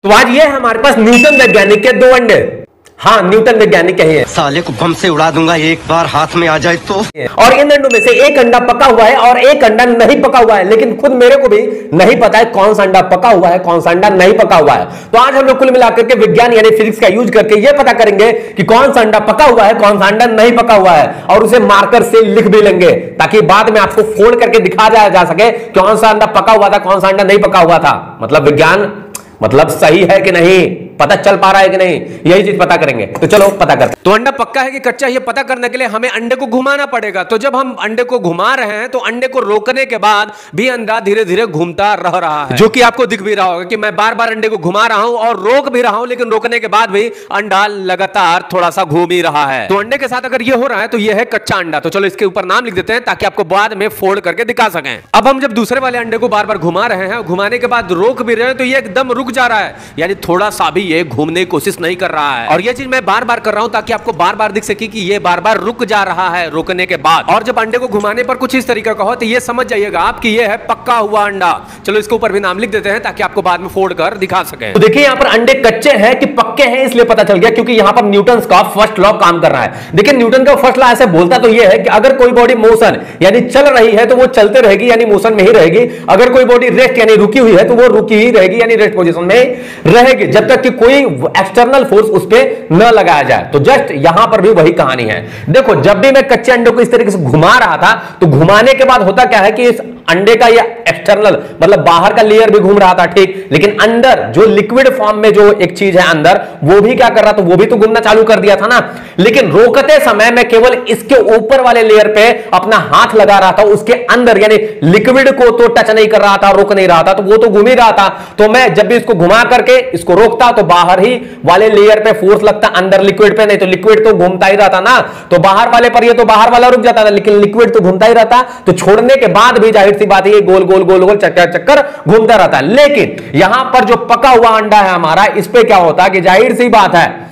तो आज ये है हमारे पास न्यूटन वैज्ञानिक के दो अंडे। हाँ, न्यूटन वैज्ञानिक कहे हैं। साले को बम से उड़ा दूंगा एक बार हाथ में आ जाए तो। और इन अंडों में से एक अंडा पका हुआ है और एक अंडा नहीं पका हुआ है, लेकिन खुद मेरे को भी नहीं पता है कौन सा अंडा पका हुआ है कौन सा अंडा नहीं पका हुआ है। तो आज हम लोग कुल मिलाकर के विज्ञान यानी फिजिक्स का यूज करके ये पता करेंगे कि कौन सा अंडा पका हुआ है कौन सा अंडा नहीं पका हुआ है, और उसे मार्कर से लिख भी लेंगे ताकि बाद में आपको फोड़ करके दिखाया जा सके कौन सा अंडा पका हुआ था कौन सा अंडा नहीं पका हुआ था। मतलब विज्ञान मतलब सही है कि नहीं, पता चल पा रहा है कि नहीं, यही चीज पता करेंगे। तो चलो पता करते। तो अंडा पक्का है कि कच्चा, ये पता करने के लिए हमें अंडे को घुमाना पड़ेगा। तो जब हम अंडे को घुमा रहे हैं तो अंडे को रोकने के बाद भी अंडा धीरे धीरे घूमता रह रहा है, जो कि आपको दिख भी रहा होगा कि मैं बार बार अंडे को घुमा रहा हूं और रोक भी रहा हूं, लेकिन रोकने के बाद भी अंडा लगातार थोड़ा सा घूम ही रहा है। तो अंडे के साथ अगर ये हो रहा है तो ये है कच्चा अंडा। तो चलो इसके ऊपर नाम लिख देते हैं ताकि आपको बाद में फोल्ड करके दिखा सकें। अब हम जब दूसरे वाले अंडे को बार बार घुमा रहे हैं, घुमाने के बाद रोक भी रहे हैं, तो ये एकदम रुक जा रहा है, यानी थोड़ा सा भी ये घूमने की कोशिश नहीं कर रहा है। और ये चीज मैं बार बार कर रहा हूं ताकि आपको बार बार दिख सके कि ये बार बार रुक जा रहा है रोकने के बाद। और जब अंडे को घुमाने पर कुछ इस तरीके का हो तो ये समझ जाइएगा आप कि ये है पक्का हुआ अंडा। चलो इसके ऊपर भी नाम लिख देते हैं ताकि आपको बाद में फोड़ कर दिखा सके। तो देखिए यहाँ पर अंडे कच्चे हैं कि पक्के हैं इसलिए पता चल गया क्योंकि यहाँ पर न्यूटन का फर्स्ट लॉ काम कर रहा है। देखिए न्यूटन का फर्स्ट लॉ ऐसे बोलता तो ये है कि अगर कोई बॉडी मोशन यानी चल रही है तो वो चलते रहेगी यानी मोशन में ही रहेगी, अगर कोई बॉडी रेस्ट यानी रुकी हुई है तो वो रुकी ही रहेगी यानी रेस्ट पोजीशन में रहेगी, जब तक कि कोई एक्सटर्नल फोर्स उस पे न लगाया जाए। तो जस्ट यहां पर भी वही कहानी है। देखो जब भी मैं कच्चे अंडे को इस तरीके से घुमा रहा था तो घुमाने के बाद होता क्या है कि इस अंडे का या एक्सटर्नल मतलब बाहर का लेयर भी घूम रहा था, ठीक, लेकिन अंदर जो लिक्विड फॉर्म में जो एक चीज है अंदर वो भी क्या कर रहा था, वो भी तो घूमना चालू कर दिया था ना। लेकिन रोकते समय मैं केवल इसके ऊपर वाले लेयर पे अपना हाथ लगा रहा था, उसके अंदर यानी लिक्विड को तो टच नहीं कर रहा था, रोक नहीं रहा था, तो वो तो घूम ही रहा था। तो मैं जब भी इसको घुमा करके इसको रोकता तो बाहर ही वाले लेयर पे फोर्स लगता, अंदर लिक्विड पे नहीं, तो लिक्विड तो घूमता ही रहता ना। तो बाहर वाले पर ये तो बाहर वाला रुक जाता था, लेकिन लिक्विड तो घूमता ही रहता। तो छोड़ने के बाद भी जाहिर सी बात है गोल गोल गोल गोल चक्कर चक्कर घूमता रहता है। लेकिन यहां पर जो पका हुआ अंडा है हमारा, इस पे क्या होता है कि जाहिर सी बात है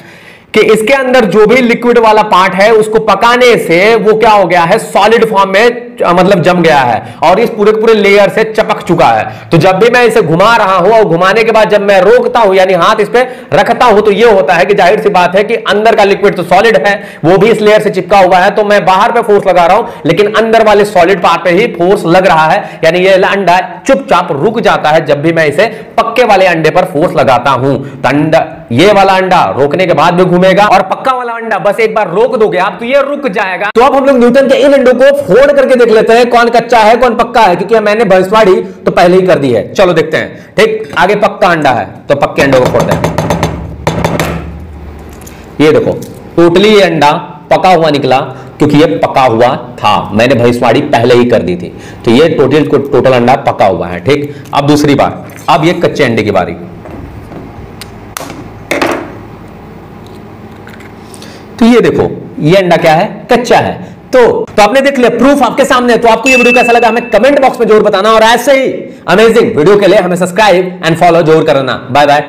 कि इसके अंदर जो भी लिक्विड वाला पार्ट है उसको पकाने से वो क्या हो गया है, सॉलिड फॉर्म में मतलब जम गया है और इस पूरे पूरे लेयर से चपक चुका है। तो जब भी मैं इसे घुमा रहा हूं और घुमाने के बाद जब मैं रोकता हूं यानी हाथ इस पे रखता हूं तो ये होता है कि जाहिर सी बात है कि अंदर का लिक्विड तो सॉलिड है, वो भी इस लेयर से चिपका हुआ है, तो मैं बाहर पे फोर्स लगा रहा हूं लेकिन अंदर वाले सॉलिड पार्ट पे ही फोर्स लग रहा है, यानी ये अंडा चुपचाप रुक जाता है जब भी मैं इसे पक्के वाले अंडे पर फोर्स लगाता हूं। तो अंडा ये वाला अंडा रोकने के बाद भी घूमेगा और पक्का वाला अंडा बस एक बार रोक दोगे आप तो ये रुक जाएगा। तो अब हम लोग न्यूटन के इन अंडों को फोड़ करके देख लेते हैं कौन कच्चा है कौन पक्का है, क्योंकि मैंने भविष्यवाणी तो पहले ही कर दी है। चलो देखते हैं। ठीक, आगे पक्का अंडा है तो पक्के अंडे को फोड़ते हैं। ये देखो टोटली ये अंडा पका हुआ निकला क्योंकि ये पका हुआ था, मैंने भविष्यवाणी पहले ही कर दी थी। तो ये टोटल अंडा पका हुआ है। ठीक, अब दूसरी बार, अब ये कच्चे अंडे की बारी। तो ये देखो ये अंडा क्या है, कच्चा है। तो आपने देख लिया, प्रूफ आपके सामने है। तो आपको ये वीडियो कैसा लगा हमें कमेंट बॉक्स में जरूर बताना और ऐसे ही अमेजिंग वीडियो के लिए हमें सब्सक्राइब एंड फॉलो जरूर करना। Bye bye.